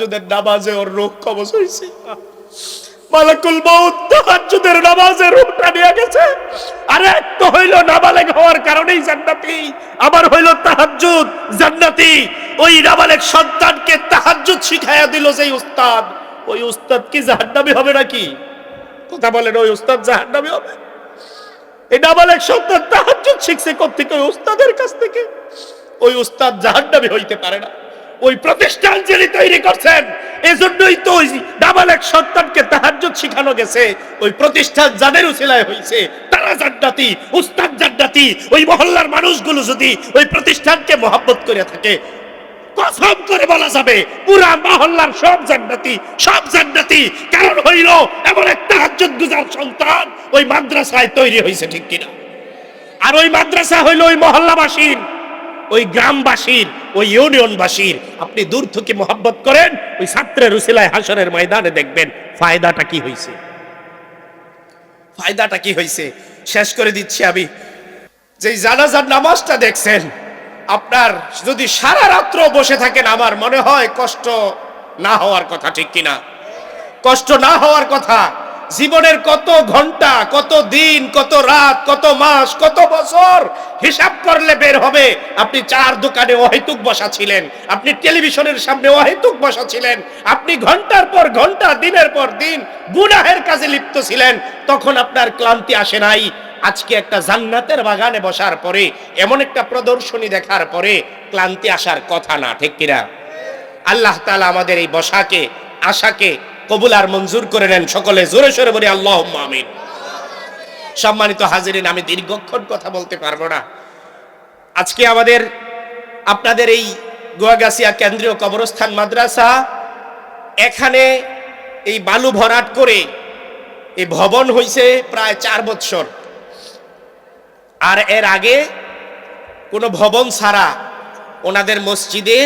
তাহাজ্জুদের নামাজে ওর রূহ কবজ হইছে। মালাকুল মউত তাহাজ্জুদের নামাজে রূহটা নিয়ে গেছে। আর এক তো হইল নাবালেগ হওয়ার কারণেই জান্নাতি, আবার হইল তাহাজ্জুদ জান্নাতি। ওই নাবালেগ সন্তানকে তাহাজ্জুদ শিখায়া দিল যেই উস্তাদ, ওই উস্তাদ কি জাহান্নামী হবে নাকি? কথা বলেন, ওই উস্তাদ জাহান্নামী হবে? এই নাবালেগ সন্তান তাহাজ্জুদ শিখছে কোত্থেকে? ওই উস্তাদের কাছ থেকে। ওই উস্তাদ জাহান্নামী হইতে পারে না। ওই প্রতিষ্ঠান যিনি তৈরি করছেন, এজন্যই তো ওই নাবালেগ সন্তানকে তাহাজ্জুদ শিখানো গেছে। ওই প্রতিষ্ঠান যাদের উসিলায় হইছে তারা জান্নাতি, উস্তাদ জান্নাতি। ওই মহল্লার মানুষগুলো যদি ওই প্রতিষ্ঠানকে মহব্বত করে থাকে, কসম করে বলা যাবে পুরা মহল্লার সব জান্নাতি, সব জান্নাতি। কারণ হইল এমন এক তাহাজ্জুদ গুজার সন্তান ওই মাদ্রাসায় তৈরি হইছে, ঠিক কিনা? আর ওই মাদ্রাসা হইল ওই মহল্লাবাসীর, ওই গ্রামবাসীর, ওই ইউনিয়নবাসীর। আপনি দূর থেকে মোহাব্বত করেন, ওই ছাত্রের উসিলায় হাসরের ময়দানে দেখবেন ফায়দাটা কি হইছে, ফায়দাটা কি হইছে। শেষ করে দিচ্ছি আমি। যে জানাজার নামাজটা দেখছেন, আপনার যদি সারা রাত্র বসে থাকেন, আমার মনে হয় কষ্ট না হওয়ার কথা, ঠিক কিনা? কষ্ট না হওয়ার কথা। জীবনের কত ঘন্টা, কত দিন, কত রাত, কত মাস, কত বছর হিসাব করলে বের হবে আপনি চার দোকানে অহেতুক বসা ছিলেন, আপনি টেলিভিশনের সামনে অহেতুক বসা ছিলেন, আপনি ঘন্টার পর ঘন্টা, দিনের পর দিন গুনাহের কাজে লিপ্ত ছিলেন। তখন আপনার ক্লান্তি আসে নাই। আজকে একটা জান্নাতের বাগানে বসার পরে, এমন একটা প্রদর্শনী দেখার পরে ক্লান্তি আসার কথা না, ঠিক কিনা? আল্লাহ তাআলা আমাদের এই বসাকে, আশাকে কবুল আর মঞ্জুর করে নেন। সকলে জোরে সোরে বলি আল্লাহুম্মা আমিন। সম্মানিত হাজিরিন, আমি দীর্ঘক্ষণ কথা বলতে পারবো না। আজকে আমাদের আপনাদের এই গোয়াগাছিয়া কেন্দ্রীয় কবরস্থান মাদ্রাসা, এখানে এই বালু ভরাট করে এই ভবন হইছে প্রায় 4 বছর। আর এর আগে কোনো ভবন ছাড়া ওনাদের মসজিদে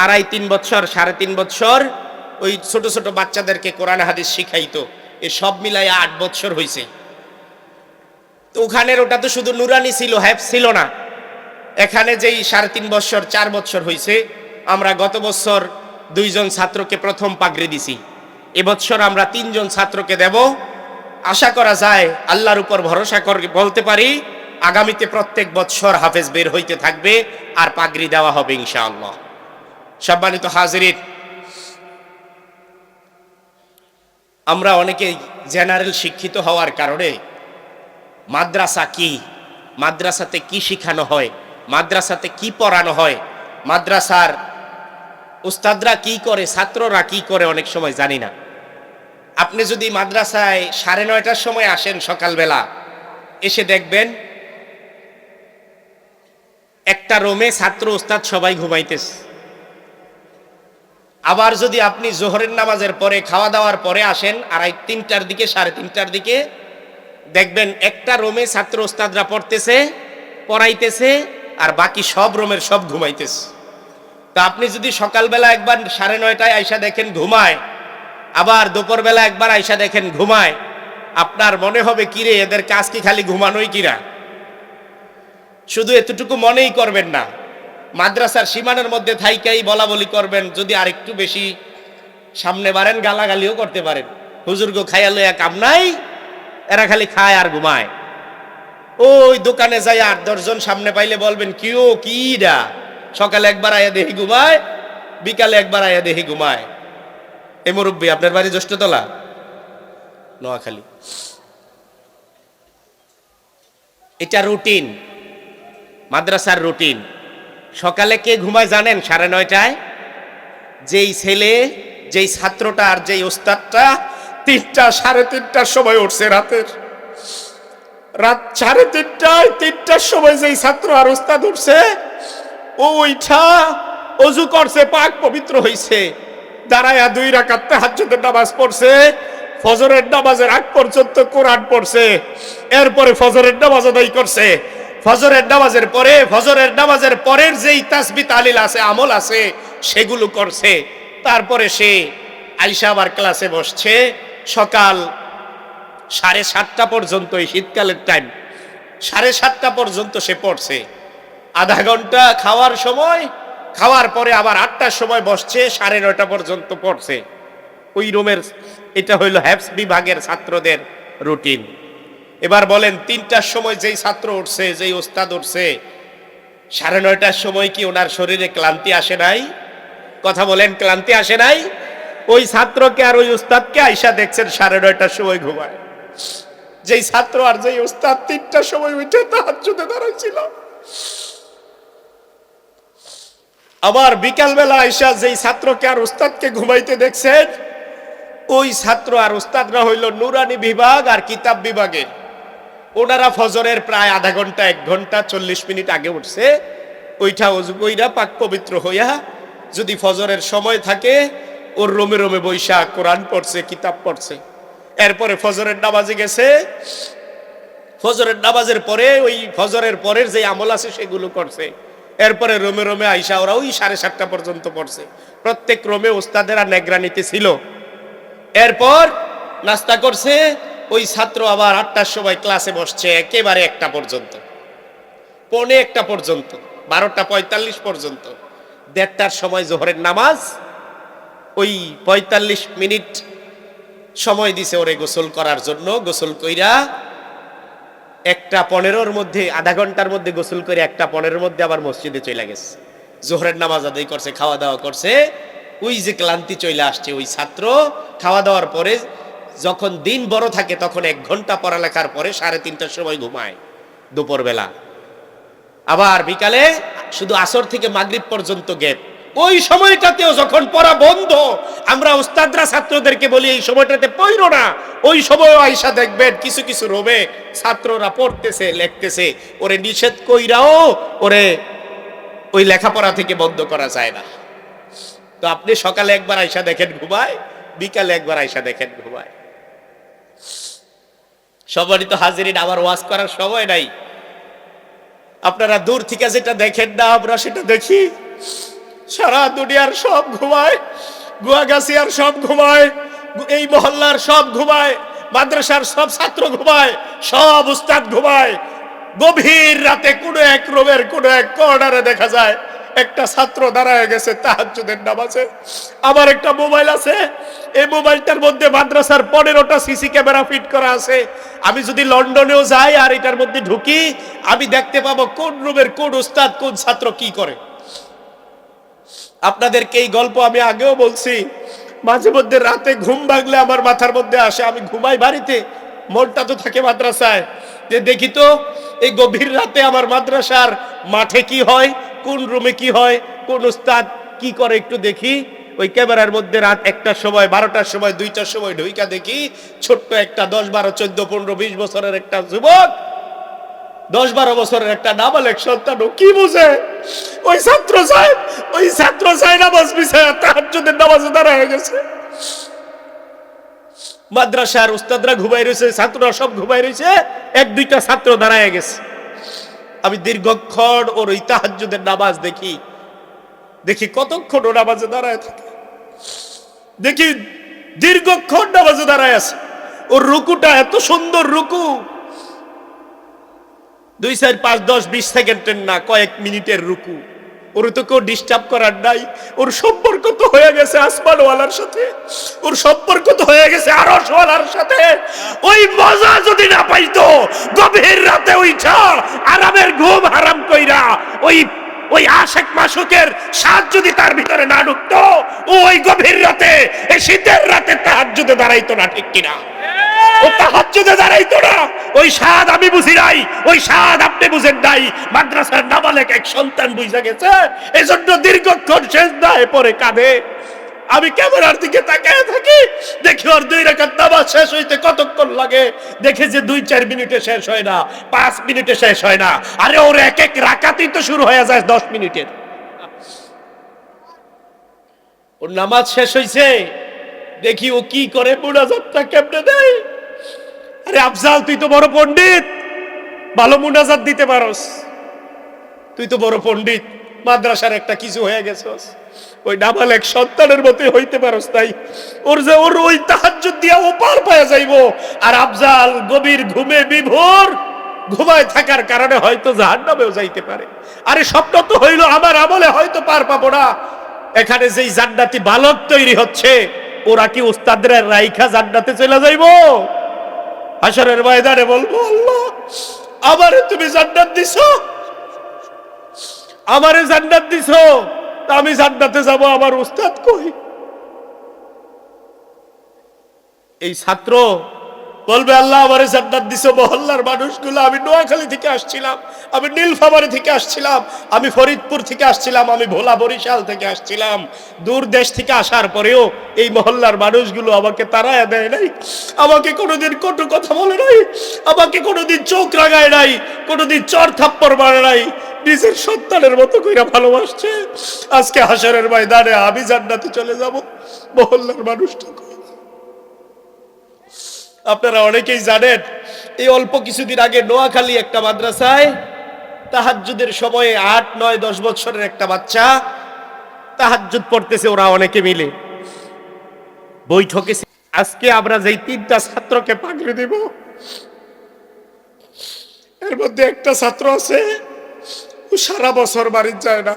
2.5-3 বছর, 3.5 বছর ওই ছোট ছোট বাচ্চাদেরকে কোরআন হাদিস শিখাইতো। এ সব মিলাই 8 বছর হইছে। তো ওখানের ওটা তো শুধু নুরানি ছিল, হ্যাফজ ছিল না। এখানে যেই 3.5 বছর, 4 বছর হইছে, আমরা গত বছর 2 জন ছাত্রকে প্রথম পাগড়ি দিছি। এবছর আমরা 3 জন ছাত্রকে দেব। আশা করা যায়, আল্লাহর উপর ভরসা করে বলতে পারি, আগামীতে প্রত্যেক বছর হাফেজ বের হইতে থাকবে আর পাগড়ি দেওয়া হবে ইনশাআল্লাহ। সম্মানিত হাজিরিন, আমরা অনেকেই জেনারেল শিক্ষিত হওয়ার কারণে মাদ্রাসা কি, মাদ্রাসাতে কি শিখানো হয়, মাদ্রাসাতে কি পড়ানো হয়, মাদ্রাসার উস্তাদরা কি করে, ছাত্ররা কি করে, অনেক সময় জানি না। আপনি যদি মাদ্রাসায় 9:30টার সময় আসেন সকালবেলা, এসে দেখবেন একটা রুমে ছাত্র উস্তাদ সবাই ঘুমাইতেছে। আবার যদি আপনি জোহরের নামাজের পরে, খাওয়া দাওয়ার পরে আসেন 2:30টার দিকে, 3:30টার দিকে, দেখবেন একটা রুমে ছাত্র উস্তাদরা পড়তেছে, পড়াইতেছে, আর বাকি সব রুমের সব ঘুমাইতেছে। তা আপনি যদি সকালবেলা একবার 9:30টায় আইসা দেখেন ঘুমায়, আবার দুপুরবেলা একবার আইসা দেখেন ঘুমায়, আপনার মনে হবে কিরে এদের কাজ কি খালি ঘুমানোই কিনা? শুধু এতটুকু মনেই করবেন না, মাদ্রাসার সীমানার মধ্যে থাইকাই বলা বলি করবেন। যদি আরেকটু বেশি সামনে বাড়েন, গালাগালিও করতে পারেন। হুজুরগো খাইয়া লইয়া কাম নাই, এরা খালি খায় আর ঘুমায়। ওই দোকানে যাই 8-10 জন সামনে পাইলে বলবেন কিও কিডা, সকালে একবার আয়া দেহি ঘুমায়, বিকালে একবার আয়া দেহি ঘুমায়। এ মুরব্বী, আপনার বাড়ি জ্যৈষ্ঠতলা, নোয়াখালী। এটা রুটিন, মাদ্রাসার রুটিন। সকালে কে ঘুমায় জানেন? 9:30টায়। যেই ছেলে, যেই ছাত্রটা আর যেই ওস্তাদটা 3টা, 3:30টার সময় উঠছে, রাত 3:30টায়, 3টার সময় যেই ছাত্র আর ওস্তাদ উঠছে, ও ওইটা ওযু করছে, পাক পবিত্র হইছে, দাঁড়ায়া 2 রাকাত তাহাজ্জুদের নামাজ পড়ছে, ফজরের নামাজের আগ পর্যন্ত কোরআন পড়ছে, এরপরে ফজরের নামাজ আদায় করছে। ফজরের নামাজের পরে, ফজরের নামাজের পরের যেই তাসবিহ তাহলিল আছে, আমল আছে, সেগুলো করছে। তারপরে সে আইসা আবার ক্লাসে বসছে। সকাল 7:30টা পর্যন্ত, এই শীতকালের টাইম, 7:30টা পর্যন্ত সে পড়ছে। আধা ঘন্টা খাওয়ার সময় খাওয়ার পরে আবার 8টার সময় বসছে, 9:30 পর্যন্ত পড়ছে ওই রুমের। এটা হইল হ্যাপস বিভাগের ছাত্রদের রুটিন। এবার বলেন 3টার সময় যেই ছাত্র উঠছে, যেই ওস্তাদ উঠছে, 9:30টার সময় কি ওনার শরীরে ক্লান্তি আসে নাই? কথা বলেন, ক্লান্তি আসে নাই? ওই ছাত্রকে আর ওই উস্তাদকে আইসা দেখছেন 9:30টার সময় ঘুমায়। যেই ছাত্র আর যেই উস্তাদ 3টার সময় উঠে তাহাজ্জুদে দাঁড়াইছিল। আবার বিকালবেলা আইসা যেই ছাত্রকে আর উস্তাদকে ঘুমাইতে দেখছেন, ওই ছাত্র আর উস্তাদরা হইল নুরানি বিভাগ আর কিতাব বিভাগের। ওনারা ফজরের প্রায় আধা ঘন্টা 1 ঘন্টা 40 মিনিট আগে উঠছে। ওইটা ওযু কইরা পাক পবিত্র হইয়া যদি ফজরের সময় থাকে, ওর রোমে রোমে বৈশা কোরআন পড়ছে, কিতাব পড়ছে। এরপরে ফজরের নামাজে গেছে, ফজরের নামাজের পরে ওই ফজরের পরের যে আমল আছে সেগুলো করছে। এরপরে রোমে রোমে আইসা ওরা ওই 7:30 পর্যন্ত পড়ছে। প্রত্যেক রোমে উস্তাদেরা নেগরানিতে ছিল। এরপর নাস্তা করছে। ওই ছাত্র আবার 8টার সময় ক্লাসে বসছে একেবারে 1টা পর্যন্ত, 1:45 পর্যন্ত, 12:45 পর্যন্ত। 1:30টার সময় জোহরের নামাজ। ওই 45 মিনিট সময় দিছে ওরে গোসল করার জন্য। গোসল কইরা 1:15-র মধ্যে, আধা ঘন্টার মধ্যে গোসল করে 1:15-র মধ্যে আবার মসজিদে চলে গেছে। জোহরের নামাজ আদায় করছে, খাওয়া দাওয়া করছে। ওই যে ক্লান্তি চলে আসছে, ওই ছাত্র খাওয়া দাওয়ার পরে যখন দিন বড় থাকে তখন 1 ঘন্টা পড়ালেখার পরে 3:30টার সময় ঘুমায় দুপুরবেলা। আবার বিকালে শুধু আসর থেকে মাগরিব পর্যন্ত গ্যাপ। ওই সময়টাতেও যখন পড়া বন্ধ, আমরা উস্তাদরা ছাত্রদেরকে বলি এই সময়টাতে পড়ো না। ওই সময় আইসা দেখবেন কিছু কিছু রোমে ছাত্ররা পড়তেছে, লিখতেছে। ওরে নিষেধ কইরাও ওরে ওই লেখাপড়া থেকে বন্ধ করা যায় না। তো আপনি সকালে একবার আইসা দেখেন ঘুমায়, বিকালে একবার আইসা দেখেন ঘুমায়। সম্মানিত হাজিরিন, আবার ওয়াজ করার সময় নাই। আপনারা দূর থেকে যেটা দেখেন না, আমরা সেটা দেখি। সারা দুনিয়ার সব ঘুমায়, গুয়াগাছিয়ার সব ঘুমায়, এই মহল্লার সব ঘুমায়, মাদ্রাসার সব ছাত্র ঘুমায়, সব উস্তাদ ঘুমায়। গভীর রাতে কোনো এক রুমের কোনো এক কর্নারে দেখা যায় একটা ছাত্র দাঁড়ায় গেছে তাহাজ্জুদের নামাজে। আমার একটা মোবাইল আছে, এই মোবাইলটার মধ্যে মাদ্রাসার 15টা সিসি ক্যামেরা ফিট করা আছে। আমি যদি লন্ডনেও যাই আর এটার মধ্যে ঢুকি, আমি দেখতে পাবো কোন রুমের কোন উস্তাদ কোন ছাত্র কি করে। আপনাদেরকে এই গল্প আমি আগেও বলছি। মাঝে মধ্যে রাতে ঘুম ভাঙলে আমার মাথার মধ্যে আসে, আমি ঘুমাই বাড়িতে, মনটা তো থাকে মাদ্রাসায়, যে দেখি তো এই গভীর রাতে আমার মাদ্রাসার মাঠে কি হয়, কোন রুমে কি হয়, কোন উস্তাদ কি করে একটু দেখি। ওই ক্যামেরার মধ্যে রাত 1টার সময়, 12টার সময়, 2টার সময় ঢুইকা দেখি ছোট্ট একটা 10, 12, 14, 15, 20 বছরের একটা যুবক, 10, 12 বছরের একটা নাবালেক সন্তান, কি বুঝে ওই ছাত্র সাহেব নামাজ বিছায়া তাহাজ্জুদের নামাজে দাঁড়ায় গেছে। মাদ্রাসার উস্তাদরা ঘুমাই রয়েছে, ছাত্ররা সব ঘুমাই রয়েছে, 1-2টা ছাত্র দাঁড়ায় গেছে। আমি দীর্ঘক্ষণ ওর ওই তাহাজ্জুদের নামাজ দেখি কতক্ষণ ও নামাজে দাঁড়ায় থাকে, দেখি দীর্ঘক্ষণ নামাজে দাঁড়ায় আছে। ওর রুকুটা এত সুন্দর রুকু, 2, 4, 5, 10, 20 সেকেন্ডের না, কয়েক মিনিটের রুকু। ওর তো কেউ ডিস্টার্ব করার নাই। ওর সম্পর্ক তো হয়ে গেছে আসমানওয়ালার সাথে, ওর সম্পর্ক তো হয়ে গেছে আরশওয়ালার সাথে। ওই মজা যদি না পাইতো, গভীর রাতে উঠা আরামের ঘুম হারাম কইরা ওই আশিক মাশুকের স্বাদ যদি তার ভিতরে না ঢুকতো, ওই গভীর রাতে, এই শীতের রাতে তাহাজ্জুদে দাঁড়াইতো না, ঠিক কিনা? ও তাহাজ্জুদে দাঁড়াইতো না। ওই স্বাদ আমি বুঝি নাই, ওই স্বাদ আপনি বুঝেন নাই। মাদ্রাসার নাবালেক এক সন্তান বুঝা গেছে, এজন্য দীর্ঘক্ষণ সেজদায় পড়ে কাঁদে। আমি ক্যামেরার দিকে তাকায় থাকি, দেখি ওর 2 রাকাত নামাজ শেষ হইতে কতক্ষণ লাগে। দেখে যে 2-4 মিনিটে শেষ হয় না, 5 মিনিটে শেষ হয় না। আরে ওর এক এক রাকাতই তো শুরু হয়ে যায় 10 মিনিটের। ওর নামাজ শেষ হইছে, দেখি ও কি করে, মুনাজাতটা কেমনে দেয়। আরে আফজাল, তুই তো বড় পণ্ডিত, ভালো মুনাজাত দিতে পারস, তুই তো বড় পণ্ডিত, মাদ্রাসার একটা কিছু হয়ে গেছস, ওই নাবালেক সন্তানের মতোই হইতে পারস। তাই ওর ওই তাহাজ্জুদ দিয়া ও পার পায়া যাইবো, আর আফজাল গভীর ঘুমে বিভোর ঘুমায় থাকার কারণে হয়তো জাহান্নামেও যাইতে পারে। আরে স্বপ্ন তো হইল আমার আমলে হয়তো পার পাবো না। এখানে যেই জান্নাতি বালক তৈরি হচ্ছে, ওরা কি উস্তাদের রাইখা জান্নাতে চলে যাইবো? হাশরের ময়দানে বলবো, আল্লাহ আমারে তুমি জান্নাত দিছো, আমারে জান্নাত দিছো, আমি জান্নাতে যাব, আমার উস্তাদ কই? এই ছাত্র বলবে, আল্লাহ আমারে জান্নাত দিছো। মহল্লার মানুষগুলো, আমি নোয়াখালী থেকে আসছিলাম, আমি নীলফামারী থেকে আসছিলাম, আমি ফরিদপুর থেকে আসছিলাম, আমি ভোলা বরিশাল থেকে আসছিলাম, দূর দেশ থেকে আসার পরেও এই মহল্লার মানুষগুলো আমাকে তাড়ায় দেয় নাই, আমাকে কোনোদিন কটু কথা বলে নাই, আমাকে কোনোদিন চোখ রাগায় নাই, কোনোদিন চর থাপ্পড় মারে নাই, নিজের সন্তানের মতো কইরা ভালোবাসছে। আজকে হাশরের ময়দানে আমি জান্নাতে চলে যাব, মহল্লার মানুষটা। আপনারা অনেকেই জানেন, এই অল্প কিছুদিন আগে নোয়াখালী একটা মাদ্রাসায় তাহাজ্জুদের সময়ে 8, 9, 10 বছরের একটা বাচ্চা তাহাজ্জুদ পড়তেছে, ওরা অনেকে মিলে বৈঠকে। আজকে আমরা যেই 3টা ছাত্রকে পাগড়ি দিব, এর মধ্যে একটা ছাত্র আছে, ও সারা বছর বাড়ি যায় না।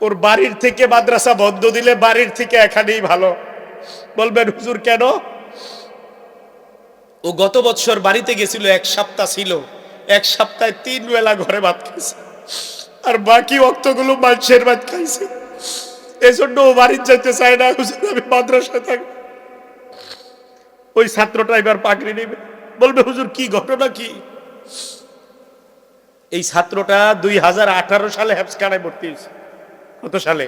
ওর বাড়ির থেকে মাদ্রাসা বন্ধ দিলে বাড়ির থেকে এখানেই ভালো। বলবেন হুজুর কেন? ও গত বছর বাড়িতে গেছিল, 1 সপ্তাহ ছিল, 1 সপ্তাহে 3 বেলা ঘরে ভাত খাইছে, আর বাকি ওয়াক্তগুলো মানুষের ভাত খাইছে। এই জন্য ও বাড়িতে যাইতে চায় না, হুজুর আমি মাদ্রাসায় থাকবো। ওই ছাত্রটা এবার পাগড়ি নেবে, বলবে হুজুর কি ঘটনা কি? এই ছাত্রটা 2018 সালে হেফজখানায় ভর্তি হয়েছে। কত সালে?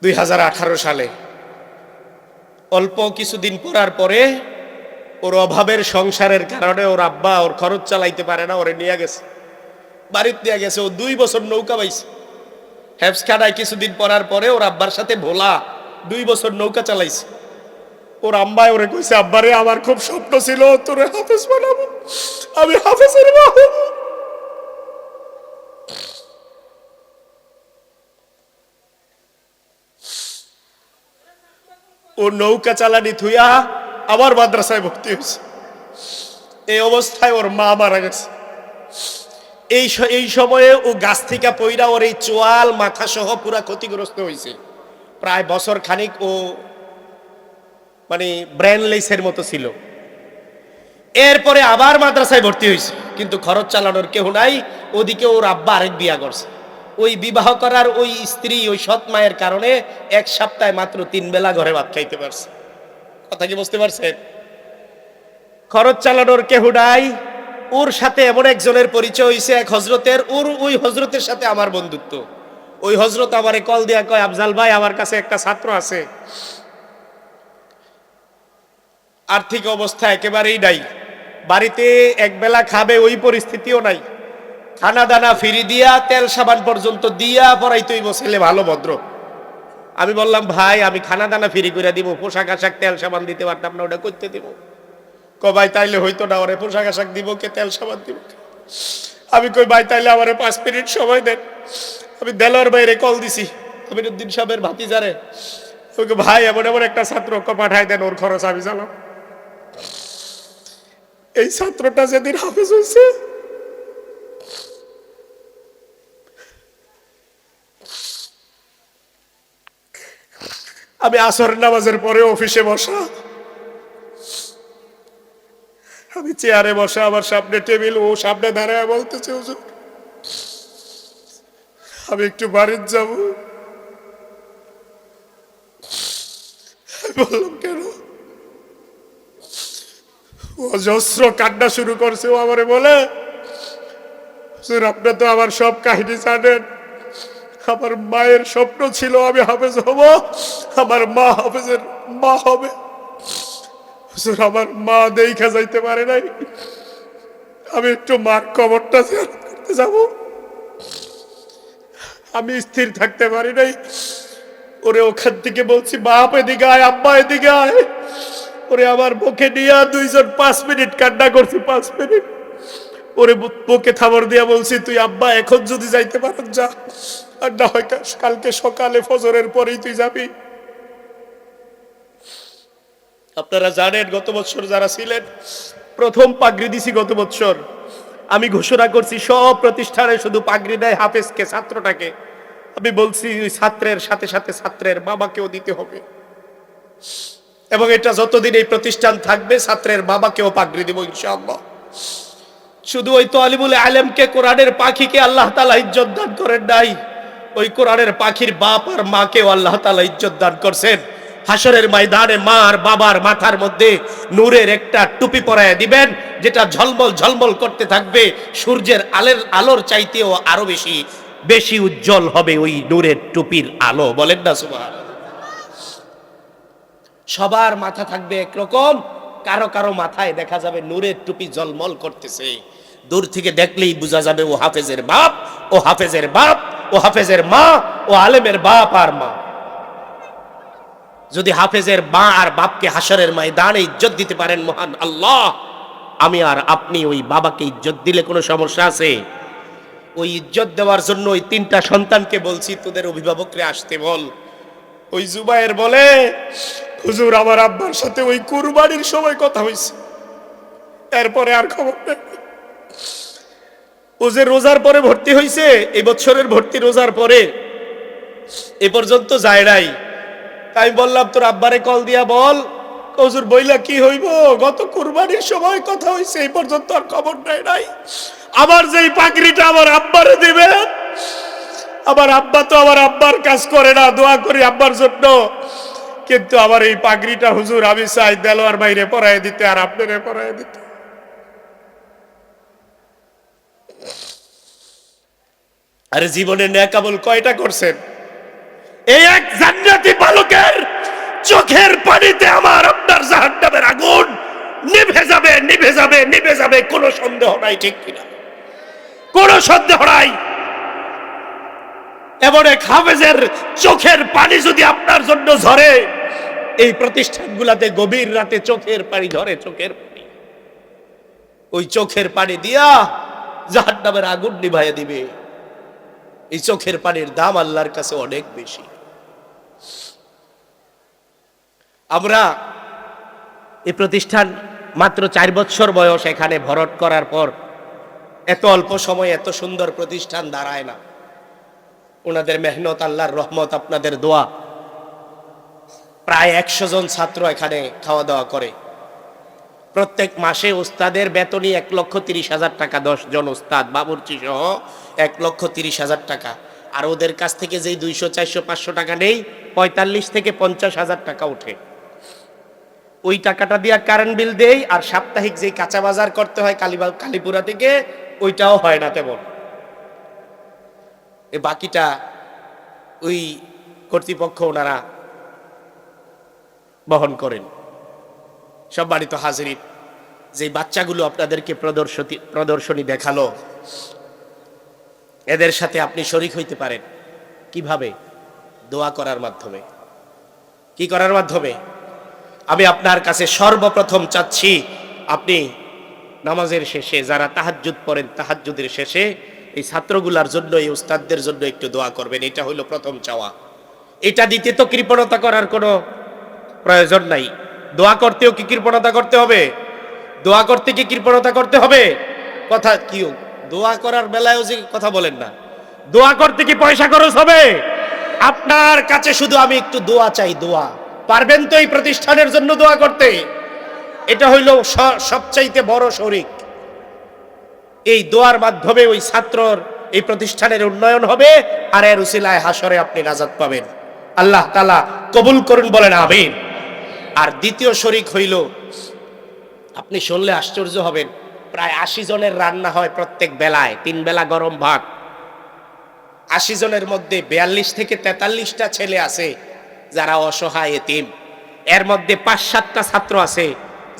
2018 সালে। অল্প কিছুদিন পড়ার পরে ওর অভাবের সংসারের কারণে ওর আব্বা ওর খরচ চালাইতে পারে না, ওরে নিয়ে গেছে, বাড়িতে নিয়ে গেছে। ও 2 বছর নৌকা বাইছে হেফজখানায়। কিছুদিন পড়ার পরে ওর আব্বার সাথে ভোলা 2 বছর নৌকা চালাইছে। ওর আম্মায় ওরে কইছে, আব্বারে আমার খুব স্বপ্ন ছিল তোরে হাফেজ বানাবো, আমি হাফেজের মা হব। ও নৌকা চালানি থুইয়া আবার মাদ্রাসায় ভর্তি হয়েছে। এই অবস্থায় ওর মা মারা গেছে। এই সময়ে ও গাছ থেকে পইরা ওর এই চোয়াল মাথা সহ পুরা ক্ষতিগ্রস্ত হয়েছে। প্রায় বছর খানিক ও মানে ব্রেনলেসের মতো ছিল। এরপরে আবার মাদ্রাসায় ভর্তি হয়েছে, কিন্তু খরচ চালানোর কেউ নাই। ওদিকে ওর আব্বা আরেক বিয়া করছে। ওই বিবাহ করার ওই স্ত্রী, ওই সৎ মায়ের কারণে 1 সপ্তাহে মাত্র 3 বেলা ঘরে ভাত খাইতে পারছে। কথা কি বুঝতে পারছেন? খরচ চালানোর কেউ নাই। ওর সাথে এমন একজনের পরিচয় হয়েছে, এক হজরতের। ওই হজরতের সাথে আমার বন্ধুত্ব। ওই হজরত আমারে কল দিয়া কয়, আফজাল ভাই আমার কাছে একটা ছাত্র আছে, আর্থিক অবস্থা একেবারেই নাই, বাড়িতে একবেলা খাবে ওই পরিস্থিতিও নাই, খানা দানা ফিরি দিয়া তেল সাবান পর্যন্ত দিয়া পড়াইতেই ছেলে ভালো ভদ্র। আমি বললাম, ভাই আমি খানা দানা ফিরি করে দিব, পোশাক আশাক তেল সাবান দিতে পারতাম না, ওটা করতে দিব? ভাই তাইলে হইতো না, ওরে পোশাক আশাক দিব কে, তেল সাবান দিব? আমি কই ভাই তাইলে আমারে 5 মিনিট সময় দেন। আমি দেলোয়ার বাইরে কল দিছি আমিরুদ্দিন সাহেবের ভাতিজারে, ওকে ভাই এমন এমন একটা ছাত্র পাঠায় দেন, ওর খরচ আমি চালাম। এই ছাত্রটা যেদিন হাফেজ হয়েছে, আমি আসরের নামাজের পরে অফিসে বসা, আমি চেয়ারে বসা, আমার সামনে টেবিল, ও সামনে দাঁড়ায় বলতেছে, হুজুর আমি একটু বাড়িতে যাব। বললাম কেন? অজস্র কান্না শুরু করছে। ও আমারে বলে, হুজুর আপনি তো আমার সব কাহিনী জানেন, আমার মায়ের স্বপ্ন ছিল আমি হাফেজ হব, আমার মা হাফেজের মা হবে। হুজুর আমার মা দেখা যাইতে পারে নাই, আমি একটু মার কবরটা জিয়ারত করতে যাব, আমি স্থির থাকতে পারি নাই। ওরে ওখান থেকে বলছি, বাপ এদিকে আয়, আব্বা এদিকে আয়। ওরে আমার বুকে নিয়ে 2জন 5 মিনিট কান্না করছি, 5 মিনিট। ওরে বুকে থাবর দিয়া বলছি, তুই আব্বা এখন যদি যাইতে পারেন যা, আর না হয় কালকে সকালে ফজরের পরেই তুই যাবি। আপনারা জানেন গত বছর যারা ছিলেন প্রথম পাগড়ি দিছি গত বছর। আমি ঘোষণা করছি সব প্রতিষ্ঠানে শুধু পাগড়ি দেয় হাফেজকে, ছাত্রটাকে। আমি বলছি ওই ছাত্রের সাথে সাথে ছাত্রের বাবাকেও দিতে হবে, এবং এটা যতদিন এই প্রতিষ্ঠান থাকবে ছাত্রের বাবাকেও পাগড়ি দেব ইনশাআল্লাহ। শুধু ওই তালিবুল আলেমকে, কোরআনের পাখিকে আল্লাহ তাআলা ইজ্জত দান করেন নাই, ওই কোরআনের পাখির বাপ আর মাকেও আল্লাহ তাআলা ইজ্জত দান করছেন। হাসরের ময়দানে মা আর বাবার মাথার মধ্যে নূরের একটা টুপি পরায় দিবেন, যেটা ঝলমল ঝলমল করতে থাকবে, সূর্যের আলোর চাইতেও আরো বেশি বেশি উজ্জ্বল হবে ওই নূরের টুপির আলো। বলেন না সুবহানাল্লাহ। সবার মাথা থাকবে একরকম, কারো কারো মাথায় দেখা যাবে নূরের টুপি ঝলমল করতেছে। দূর থেকে দেখলেই বোঝা যাবে ও হাফেজের বাপ, ও হাফেজের বাপ, ও হাফেজের মা, ও আলেমের বাপ আর মা। যদি হাফেজের মা আর বাপকে হাসরের ময়দানে ইজ্জত দিতে পারেন মহান আল্লাহ, আমি আর আপনি ওই বাবাকে ইজ্জত দিলে কোনো সমস্যা আছে? ওই ইজ্জত দেওয়ার জন্য ওই তিনটা সন্তানকে বলছি তোদের অভিভাবকরে আসতে বল। ওই জুবায়ের বলে, হুজুর আমার আব্বার সাথে ওই কুরবানির সময় কথা হয়েছে, এরপরে আর খবর নেই। ও যে রোজার পরে ভর্তি হয়েছে, এই বছরের ভর্তি রোজার পরে, এ পর্যন্ত যায় নাই। তাই বললাম তোর আব্বারে কল দিয়া বল, হুজুর বইলা কি হইব, গত কুরবানির সময় কথা হয়েছে, এই পর্যন্ত আর খবর নেয় নাই। আমার যেই পাগড়িটা আমার আব্বারে দিবেন, আমার আব্বা তো আমার আব্বার কাজ করে না, দোয়া করি আব্বার জন্য, কিন্তু আমার এই পাগড়িটা হুজুর আমি চাই দেলোয়ার বাইরে পরায় দিতে আর আপনারে পরায় দিতে। আরে জীবনে নেক আমল কয়টা করছেন? এই এক জান্নাতি বালকের চোখের পানিতে আমার আপনার জাহান্নামের আগুন নিভে যাবে, নিভে যাবে, নিভে যাবে, কোনো সন্দেহ নাই, ঠিক কিনা? কোনো সন্দেহ নাই। এমন এক হাফেজের চোখের পানি যদি আপনার জন্য ঝরে, এই প্রতিষ্ঠানগুলাতে গভীর রাতে চোখের পানি ধরে, চোখের পানি, ওই চোখের পানি দিয়া জাহান্নামের আগুন নিভাইয়া দিবে। এই চোখের পানির দাম আল্লাহর কাছে অনেক বেশি। আমরা এই প্রতিষ্ঠান মাত্র 4 বছর বয়স এখানে ভরট করার পর এত অল্প সময় এত সুন্দর প্রতিষ্ঠান দাঁড়ায় না। ওনাদের মেহনত, আল্লাহর রহমত, আপনাদের দোয়া। প্রায় 100 জন ছাত্র এখানে খাওয়া দাওয়া করে। প্রত্যেক মাসে উস্তাদের বেতনই 1,30,000 টাকা, 10 জন উস্তাদ বাবুর্চি সহ 1,30,000 টাকা। আর ওদের কাছ থেকে যেই 200, 400, 500 টাকা নেই, 45 থেকে 50,000 টাকা উঠে। ওই টাকাটা দিয়া কারেন্ট বিল দেই, আর সাপ্তাহিক যেই কাঁচা বাজার করতে হয় কালীপুরা থেকে, ওইটাও হয় না তেমন। এই বাকিটা ওই কর্তৃপক্ষ ওনারা বহন করেন। সব বাড়িতে হাজির। যে বাচ্চাগুলো আপনাদেরকে প্রদর্শনী দেখালো, এদের সাথে আপনি শরীক হইতে পারেন। কিভাবে? দোয়া করার মাধ্যমে। কি করার মাধ্যমে? আমি আপনার কাছে সর্বপ্রথম চাচ্ছি, আপনি নামাজের শেষে যারা তাহাজ্জুদ পড়েন, তাহাজ্জুদের শেষে এই ছাত্রগুলার জন্য, এই উস্তাদদের জন্য একটু দোয়া করবেন। এটা হলো প্রথম চাওয়া। এটা দিতে তো কৃপণতা করার কোনো প্রয়োজন নাই। দোয়া করতেও কি কৃপণতা করতে হবে? দোয়া করতে কি কৃপণতা করতে হবে? কথা কি, দোয়া করার বেলায়ও যে কথা বলেন না, দোয়া করতে কি পয়সা খরচ হবে? আপনার কাছে শুধু আমি একটু দোয়া চাই। দোয়া পারবেন তো এই প্রতিষ্ঠানের জন্য দোয়া করতে? এটা হইল সবচাইতে বড় শরিক। এই দোয়ার মাধ্যমে ওই ছাত্রর, এই প্রতিষ্ঠানের উন্নয়ন হবে, আর এর উসিলায় হাসরে আপনি নাজাত পাবেন। আল্লাহ তাআলা কবুল করুন, বলেন আমিন। আর দ্বিতীয় শরিক হইল, আপনি শুনলে আশ্চর্য হবেন, প্রায় 80 জনের রান্না হয় প্রত্যেক বেলায়, 3 বেলা গরম ভাত। 80 জনের মধ্যে 42 থেকে 43টা ছেলে আছে যারা অসহায়, এতিম। এর মধ্যে 5-7টা ছাত্র আছে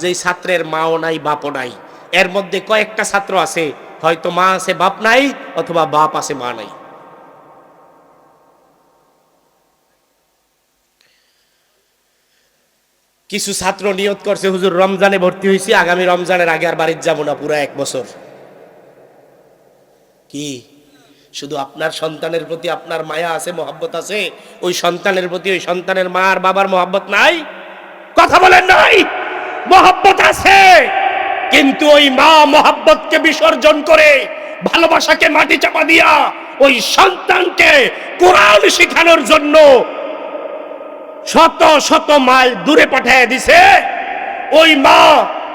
যেই ছাত্রের মাও নাই, বাপও নাই। এর মধ্যে কয়েকটা ছাত্র আছে হয়তো মা আছে, বাপ নাই, অথবা বাপ আছে, মা নাই। কিছু ছাত্র নিয়ত করছে, হুজুর রমজানে ভর্তি হয়েছি, আগামী রমজানের আগে আর বাড়িতে যাবো না, পুরো 1 বছর। কি শুধু আপনার সন্তানের প্রতি আপনার মায়া আছে, মহব্বত আছে? ওই সন্তানের প্রতি ওই সন্তানের মা আর বাবার মহব্বত নাই? কথা বলেন নাই? মহব্বত আছে। কিন্তু ওই মা মোহাব্বতকে বিসর্জন করে, ভালোবাসাকে মাটি চাপা দিয়া ওই সন্তানকে কোরআন শেখানোর জন্য শত শত মাইল দূরে পাঠিয়ে দিছে। ওই মা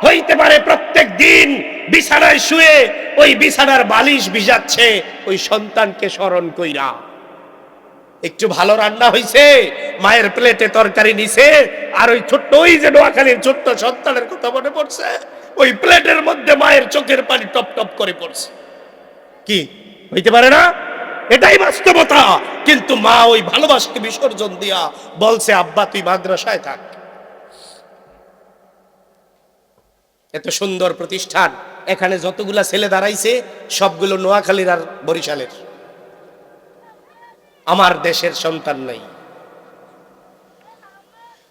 হইতে পারে প্রত্যেক দিন বিছানায় শুয়ে ওই বিছানার বালিশ ভিজাচ্ছে ওই সন্তানকে স্মরণ কইরা। একটু ভালো রান্না হইছে, মায়ের প্লেটে তরকারি নিছে, আর ওই ছোট্ট ওই যে নোয়াখালীর ছোট্ট সন্তানের কথা মনে পড়ছে, ওই প্লেটের মধ্যে মায়ের চোখের পানি টপ টপ করে পড়ছে। কি হইতে পারে না? এটাই বাস্তবতা। কিন্তু মা ওই ভালোবাসাকে বিসর্জন দিয়া বলছে, আব্বা তুই মাদ্রাসায় থাক। এত সুন্দর প্রতিষ্ঠান, এখানে যতগুলা ছেলে দাঁড়াইছে সবগুলো নোয়াখালীর আর বরিশালের, আমার দেশের সন্তান নাই।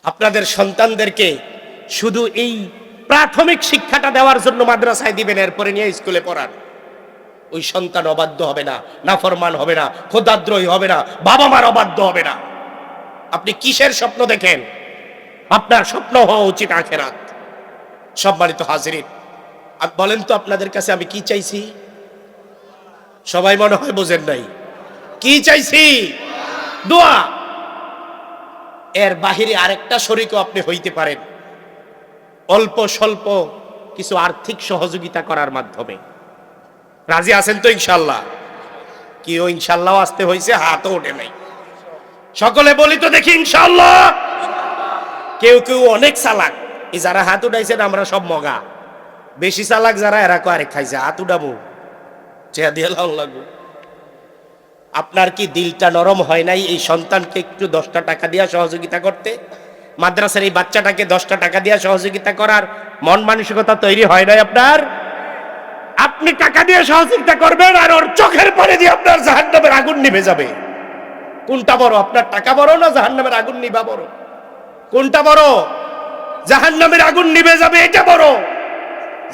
আপনাদের সন্তানদেরকে শুধু এই প্রাথমিক শিক্ষাটা দেওয়ার জন্য মাদ্রাসায় দিবেন, এরপরে নিয়ে স্কুলে পড়ান। ওই সন্তান অবাধ্য হবে না, নাফরমান হবে না, খোদাদ্রোহী হবে না, বাবা মার অবাধ্য হবে না। আপনি কিসের স্বপ্ন দেখেন? আপনার স্বপ্ন হওয়া উচিত আখিরাত। সম্মানিত হাজিরিন, বলেন তো আপনাদের কাছে আমি কি চাইছি? সবাই মনে হয় বোঝেন নাই। কি চাইছি? দোয়া। এর বাহিরে আরেকটা শরীকও আপনি হইতে পারেন, অল্প স্বল্প কিছু আর্থিক সহযোগিতা করার মাধ্যমে। রাজি আছেন তো ইনশাল্লাহ? কি ও ইনশাল্লাহ আসতে হয়েছে, হাতও ওঠে নাই। সকলে বলি তো দেখি ইনশাল্লাহ। কেউ কেউ অনেক চালাক, এই যারা হাত উঠাইছেন আমরা সব মগা। বেশি চালাক যারা, এরা আরেক খাইছে, হাত উঠাবো চেয়া দিয়ে লাগবো। আপনার কি দিলটা নরম হয় নাই এই সন্তানকে একটু 10টা টাকা দিয়া সহযোগিতা করতে? মাদ্রাসার এই বাচ্চাটাকে 10টা টাকা দিয়া সহযোগিতা করার মন মানসিকতা তৈরি হয় নাই আপনার? আপনি টাকা দিয়ে সহযোগিতা করবেন আর ওর চোখের পানি দিয়ে আপনার জাহান্নামের আগুন নিভে যাবে। কোনটা বড়? আপনার টাকা বড় না জাহান্নামের আগুন নিভা বড়? কোনটা বড়? জাহান্নামের আগুন নিভে যাবে এটা বড়।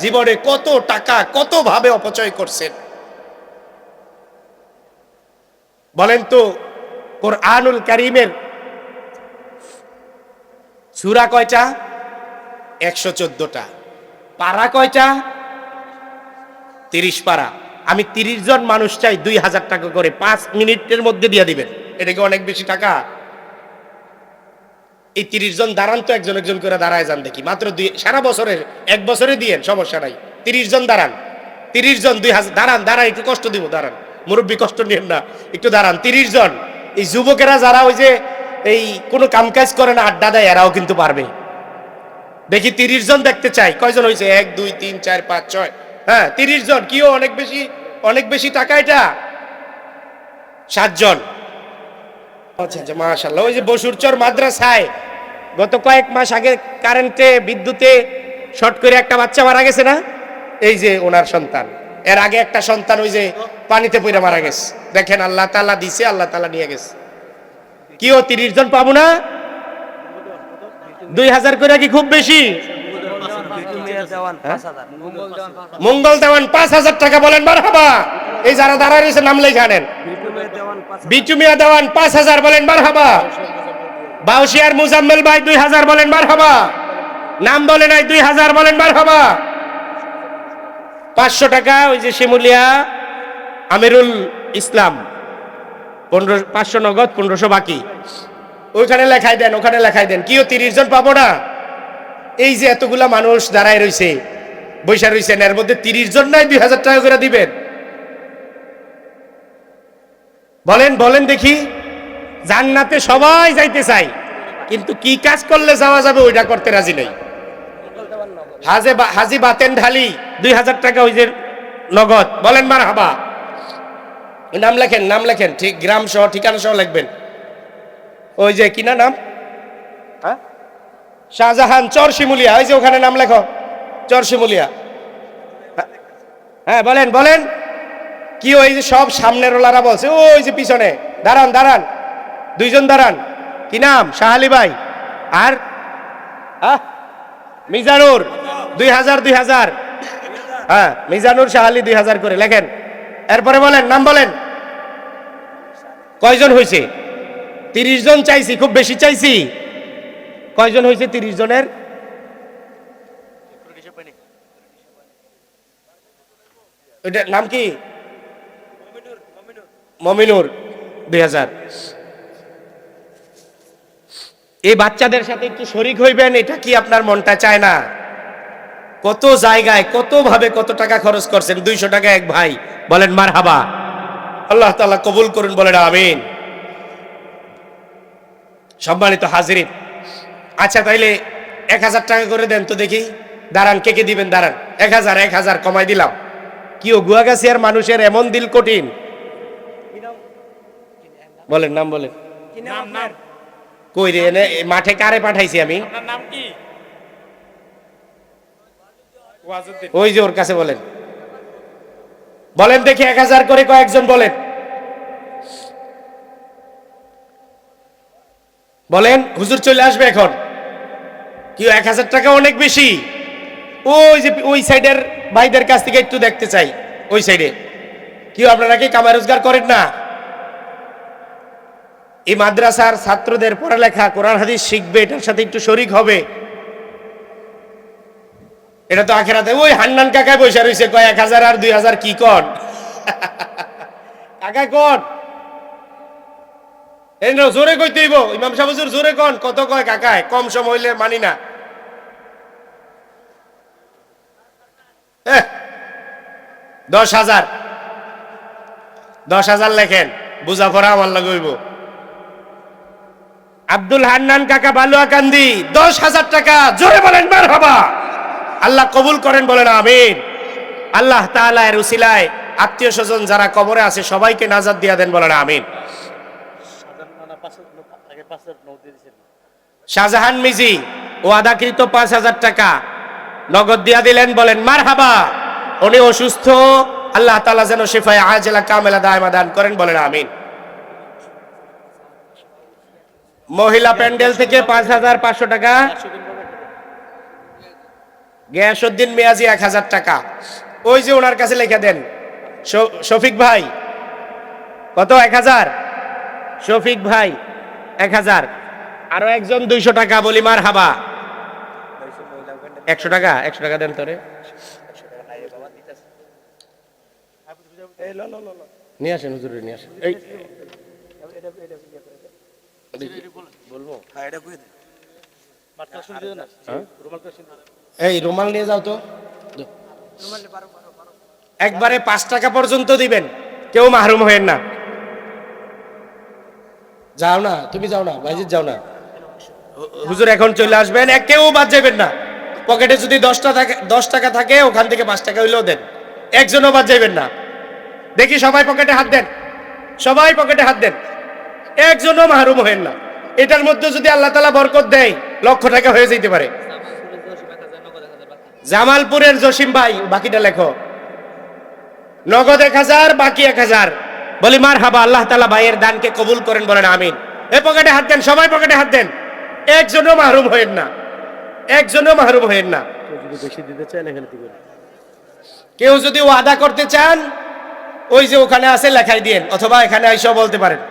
জীবনে কত টাকা কত ভাবে অপচয় করছেন বলেন তো? কোরআনুল কারীমের সূরা কয়টা? 114টা। পারা কয়টা? 30 পারা। আমি 30 জন মানুষ চাই 2000 টাকা করে 5 মিনিটের মধ্যে দিয়ে দিবেন। এটা কি অনেক বেশি টাকা? এই 30 জন দাঁড়ান তো, একজন একজন করে দাঁড়ায় যান দেখি। মাত্র সারা বছরের 1 বছরে দিয়েন, সমস্যা নাই। 30 জন দাঁড়ান, 30 জন 2000। দাঁড়ান দাঁড়ান, একটু কষ্ট দিব, দাঁড়ান। মুরব্বী কষ্ট নিয়েন না, একটু দাঁড়ান। 30 জন। এই যুবকেরা যারা ওই যে এই কোনো কামকাজ করে না, আড্ডা দেয়, এরাও কিন্তু পারবে। দেখি 30 জন দেখতে চাই। কয়জন হয়েছে? 1 2 3 4 5 6। হ্যাঁ 30 জন। কিও অনেক বেশি, অনেক বেশি টাকা এটা। 7 জন। আচ্ছা আচ্ছা, মাশাআল্লাহ। ওই যে বসুরচর মাদ্রাসায় গত কয়েক মাস আগে কারেন্টে বিদ্যুতে শর্ট করে একটা বাচ্চা মারা গেছে না? এই যে ওনার সন্তান। এর আগে একটা সন্তান ওই যে পানিতে পড়ে মারা গেছে। দেখেন আল্লাহ তাআলা দিছে, আল্লাহ তাআলা নিয়ে গেছে। কি ও 30 জন পাবো না? 2000 করে কি খুব বেশি? মঙ্গল দেওয়ান 5000 টাকা। বলেন মারহাবা। এই যারা দাঁড়ায় রয়েছে নাম লেখা নেন। বিচুমিয়া দেওয়ান 5000। বলেন মারহাবা। বাউশিয়ার মুজাম্মেল ভাই 2000। বলেন মারহাবা। নাম বলে নাই 2000। বলেন মারহাবা। 500 টাকা ওই যে শিমুলিয়া আমিরুল ইসলাম 500 নগদ, 1500 বাকি। ওইখানে লেখাই দেন, ওখানে লেখাই দেন। কিও 30 জন পাবো না? এই যে এতগুলা মানুষ দাঁড়ায় রয়েছে, বৈশা রয়েছেন, এর মধ্যে 30 জন নাই 2000 টাকা করে দিবেন? বলেন বলেন দেখি। জান্নাতে সবাই যাইতে চাই, কিন্তু কি কাজ করলে যাওয়া যাবে ওইটা করতে রাজি নেই। হাজি বাতেন ঢালি 2000 টাকা ওই যে নগদ। বলেন মারহাবা। নাম লেখেন, নাম লেখেন, ঠিক গ্রাম সহ ঠিকানা সহ লিখবেন। ওই যে কিনা নাম, শাহজাহান চর শিমুলিয়া, ওই যে ওখানে নাম লেখো, চর শিমুলিয়া। হ্যাঁ বলেন বলেন। কি ওই যে সব সামনের ওলারা বলছে, ওই যে পিছনে দাঁড়ান দাঁড়ান, 2 জন দাঁড়ান। কি নাম? শাহালি ভাই। আর মিজানুর 2000 2000। হ্যাঁ মিজানুর শাহালি 2000 করে লেখেন। এরপরে বলেন, নাম বলেন। কয়জন হয়েছে? 30 জন চাইছি, খুব বেশি চাইছি। কয়জন হয়েছে 30 জনের? ওইটার নাম কি? মমিনুর 2000। এই বাচ্চাদের সাথে একটু শরিক হইবেন, এটা কি আপনার মনটা চায় না? কত জায়গায় কত ভাবে কত টাকা খরচ করছেন। 200 টাকা এক ভাই, বলেন মারহাবা। আল্লাহ তাআলা কবুল করুন, বলেন আমিন। সম্মানিত হাজিরিন, আচ্ছা তাইলে 1000 টাকা করে দেন তো দেখি। দাঁড়ান, কে কে দিবেন? দাঁড়ান, 1000 কমাই দিলাম। কি ও গুয়াগাছিয়ার মানুষের এমন দিল কঠিন? বলেন নাম, বলেন। কই রে, মাঠে কারে পাঠাইছি আমি? নাম কি? ওই যে ওর কাছে বলেন। বলেন দেখি 1000 করে কয়েকজন বলেন, বলেন। হুজুর চলে আসবে এখন। কি 1000 টাকা অনেক বেশি? ওই যে ওই সাইডের ভাইদের কাছ থেকে একটু দেখতে চাই, ওই সাইডে। কি আপনারা কি কামাই রোজগার করেন না? এই মাদ্রাসার ছাত্রদের পড়ালেখা, কোরআন হাদিস শিখবে, এটার সাথে একটু শরিক হবে। এটা তো আখেরাতে ওই হান্নান কাকায় বসে রয়েছে, কয় 1000 আর 2000 কি কর কাকায় কর। এই না, জোরে কইতে হইব। ইমাম সাহেব হুজুর জোরে কন, কত কয় কাকায়? কম সম হইলে মানি না। 10,000 10,000 লেখেন, বুঝা পড়া আমার লাগে হইব। আব্দুল হান্নান কাকা, বালুয়াকান্দি, 10,000 টাকা। জোরে বলেন মারহাবা। আল্লাহ কবুল করেন, বলেন আমিন। আল্লাহ তাআলা এর উসিলায় আত্মীয় স্বজন যারা কবরে আছে সবাইকে নাজাত দিয়া দেন, বলেন আমিন। শাহজাহান মিজি ও আদাকৃত 5,000 টাকা নগদ দিয়া দিলেন, বলেন মারহাবা। উনি অসুস্থ, আল্লাহ তাআলা যেন শিফায়ে আজেলা কামেলা দায়মা দান করেন, বলেন আমিন। মহিলা প্যান্ডেল থেকে 5,500 টাকা। গিয়াসউদ্দিন মিয়াজি 1000 টাকা। ওই যে ওনার কাছে লিখে দেন। শফিক ভাই কত? 1000। শফিক ভাই 1000। আরো একজন 200 টাকা, বলি মারহাবা। 100 টাকা, 100 টাকা দেন তোরে। নিয়ে আসেন হুজুরে, নিয়ে আসেন। এই বলবো, এই রুমাল নিয়ে যাও তো। একবারে 5 টাকা পর্যন্ত দিবেন, কেউ মাহরুম হয়েন না। যাও না, তুমি যাও না, ভাইজিৎ যাও না। হুজুর এখন চলে আসবেন, কেউ বাদ যাবেন না। পকেটে যদি 10 টাকা থাকে, ওখান থেকে 5 টাকা হইলেও দেন, একজনও বাদ যাবেন না। দেখি সবাই পকেটে হাত দেন, সবাই পকেটে হাত দেন, একজনও মাহরুম হয়েন না। এটার মধ্যে যদি আল্লাহ তাআলা বরকত দেয়, লক্ষ টাকা হয়ে যেতে পারে। জামালপুরের জসিম ভাই, বাকিটা লেখো। নগদ 1000, বাকি 1000, বলি মারহাবা। আল্লাহ তাআলা ভাইয়ের দানকে কবুল করেন, বলেন আমিন। এই পকেটে হাত দেন, সবাই পকেটে হাত দেন, একজনও মাহরুম হয়েন না, একজনও মাহরুম হয়েন না। বেশি দিতে চান এখানে দিবেন। কেউ যদি ওয়াদা করতে চান, ওই যে ওখানে আছে লেখাই দিয়েন, অথবা এখানে আইসা বলতে পারেন।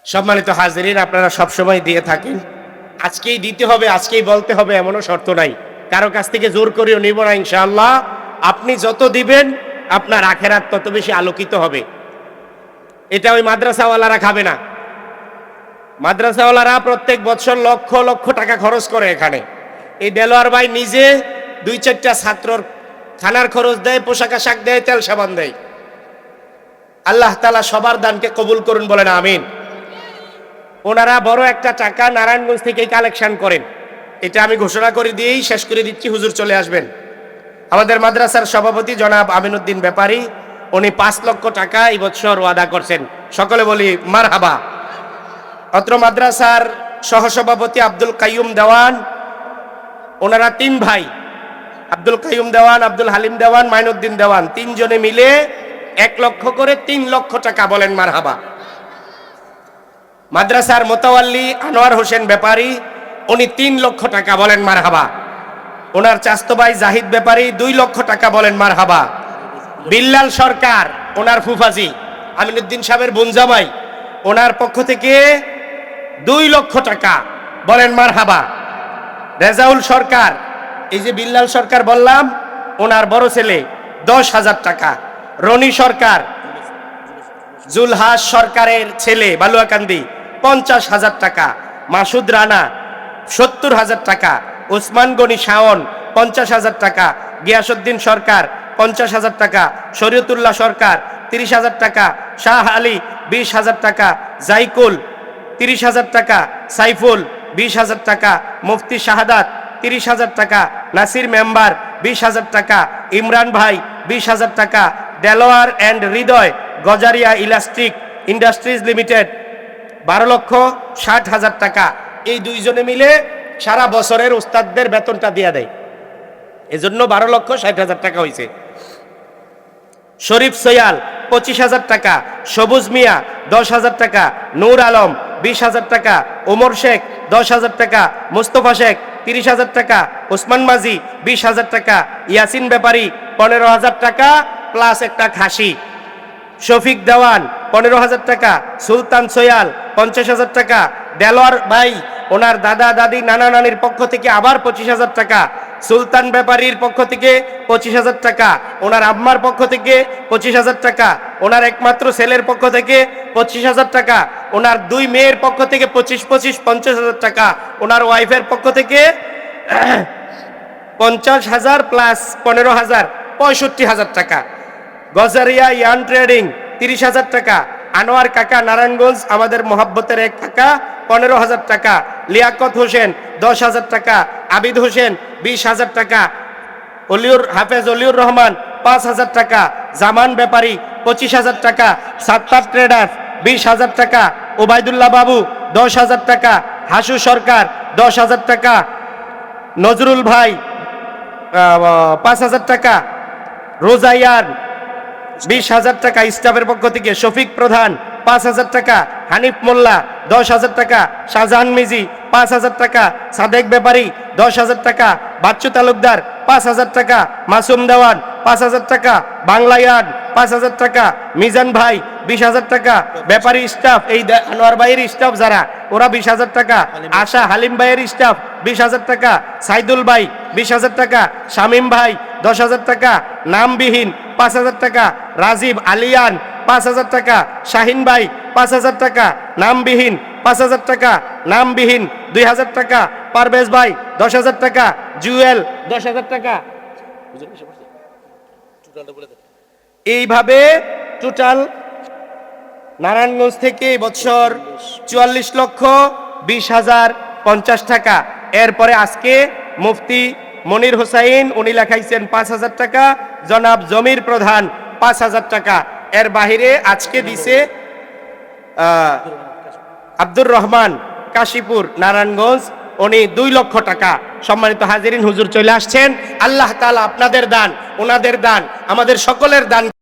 সম্মানিত হাজিরিন, আপনারা সবসময় দিয়ে থাকেন। আজকেই দিতে হবে, আজকেই বলতে হবে এমনও শর্ত নাই। কারো কাছ থেকে জোর করেও নিব না ইনশাআল্লাহ। আপনি যত দিবেন আপনার আখেরাত তত বেশি আলোকিত হবে। এটা ওই মাদ্রাসাওয়ালারা খাবে না। মাদ্রাসাওয়ালারা প্রত্যেক বছর লক্ষ লক্ষ টাকা খরচ করে এখানে। এই দেলোয়ার ভাই নিজে 2-4টা ছাত্রর খানার খরচ দেয়, পোশাক আশাক দেয়, তেল সাবান দেয়। আল্লাহ তাআলা সবার দানকে কবুল করুন, বলেন আমিন। ওনারা বড় একটা টাকা নারায়ণগঞ্জ থেকে কালেকশন করেন। এটা আমি ঘোষণা করে দিয়েই শেষ করে দিচ্ছি, হুজুর চলে আসবেন। আমাদের মাদ্রাসার সভাপতি জনাব আমিনুদ্দিন ব্যাপারী, উনি 5 লক্ষ টাকা এই বছর ওয়াদা করছেন। সকলে বলি মারহাবা। অত্র মাদ্রাসার সহসভাপতি আব্দুল কাইয়ুম দেওয়ান, ওনারা 3 ভাই, আব্দুল কাইয়ুম দেওয়ান, আব্দুল হালিম দেওয়ান, মাইনুদ্দিন দেওয়ান, 3 জনে মিলে 1 লক্ষ করে 3 লক্ষ টাকা, বলেন মারহাবা। মাদ্রাসার মোতাওয়াল্লি আনোয়ার হোসেন ব্যাপারী, উনি 3 লক্ষ টাকা, বলেন মারহাবা। ওনার চাস্তো ভাই জাহিদ ব্যাপারী 2 লক্ষ টাকা, বলেন মারহাবা। বিল্লাল সরকার ওনার ফুফাজি আমিনুদ্দিন সাহেবের বোনজামাই, ওনার পক্ষ থেকে 2 লক্ষ টাকা, বলেন মারহাবা। রেজাউল সরকার, এই যে বিল্লাল সরকার বললাম, ওনার বড় ছেলে 10,000 টাকা। রনি সরকার, জুলহাস সরকারের ছেলে বালুয়াকান্দি 50,000 টাকা। মাসুদ রানা 70,000 টাকা। ওসমান গনি শাওন 50,000 টাকা। গিয়াসউদ্দিন সরকার 50,000 টাকা। শরীয়তুল্লাহ সরকার 30,000 টাকা। শাহ আলী 20,000 টাকা। জাইকুল 30,000 টাকা। সাইফুল 20,000 টাকা। মুফতি শাহাদাত 30,000 টাকা। নাসির মেম্বার 20,000 টাকা। ইমরান ভাই 20,000 টাকা। Delwar and Hridoy Gazaria elastic industries limited 12,60,000 টাকা। এই দুইজনে মিলে সারা বছরের উস্তাদদের বেতনটা দিয়ে দেয়, এজন্য 12,60,000 টাকা হয়েছে। শরীফ সৈয়াল 25,000 টাকা। সবুজ মিয়া 10,000 টাকা। নূর আলম 20,000 টাকা। ওমর শেখ 10,000 টাকা। মুস্তফা শেখ 30,000 টাকা। ওসমান মাঝি 20,000 টাকা। ইয়াসিন ব্যাপারী 15,000 টাকা প্লাস একটা খাসি। শফিক দেওয়ান 15,000 টাকা। সুলতান সৈয়াল 50,000 টাকা। দেলোয়ার ভাই ওনার দাদা দাদি নানা নানির পক্ষ থেকে আবার 25,000 টাকা। সুলতান ব্যাপারীর পক্ষ থেকে 25,000 টাকা। ওনার আম্মার পক্ষ থেকে 25,000 টাকা। ওনার একমাত্র ছেলের পক্ষ থেকে 25,000 টাকা। ওনার 2 মেয়ের পক্ষ থেকে 50,000 টাকা। ওনার ওয়াইফের পক্ষ থেকে 50,000 প্লাস 15,000 65,000 টাকা। গজারিয়া ইয়ান ট্রেডিং 30,000 টাকা। আনোয়ার কাকা নারায়ণগঞ্জ আমাদের মোহাব্বতের এক কাকা 15,000 টাকা। লিয়াকত হোসেন 10,000 টাকা। আবিদ হোসেন 20,000 টাকা। হাফেজ অলিউর রহমান 5,000 টাকা। জামান ব্যাপারী 25,000 টাকা। সাত্তার ট্রেডার্স 20,000 টাকা। ওবায়দুল্লাহ বাবু 10,000 টাকা। হাসু সরকার 10,000 টাকা। নজরুল ভাই 5,000 টাকা। রোজাইয়ান 20,000 টাকা স্টাফের পক্ষ থেকে। শফিক প্রধান 5,000 টাকা। হানিফ মোল্লা 10,000 টাকা। শাহজাহান মিজি 5,000 টাকা। সাদেক ব্যাপারী 10,000 টাকা। বাচ্চু তালুকদার 5,000 টাকা। মাসুম দেওয়ান 5,000 টাকা। বাংলায়ান 5,000 টাকা। মিজান ভাই 20,000 টাকা। ব্যাপারী স্টাফ এই আনোয়ার ভাইয়ের স্টাফ যারা, ওরা 20,000 টাকা। আশা হালিম ভাইয়ের স্টাফ 20,000 টাকা। সাইদুল ভাই 20,000 টাকা। শামিম ভাই 10,000 টাকা। নামবিহীন 5,000 টাকা। রাজীব আলিয়ান 5,000 টাকা। শাহিন ভাই 5,000 টাকা নামবিহীন। 5,000 টাকা নামবিহীন। 2,000 টাকা। পারভেজ ভাই 10,000 টাকা। জুয়েল 10,000 টাকা। এইভাবে টোটাল নারায়ণগঞ্জ থেকে বছর 44,20,050 টাকা। এরপরে আজকে মুফতি মনির হোসাইন উনি লেখাইছেন 5,000 টাকা। জনাব জমির প্রধান 5,000 টাকা। এর বাহিরে আজকে দিছে আব্দুর রহমান কাশীপুর নারায়ণগঞ্জ, উনি 2 লক্ষ টাকা। সম্মানিত হাজিরিন, হুজুর চলে আসছেন। আল্লাহ তাআলা আপনাদের দান, ওনাদের দান, আমাদের সকলের দান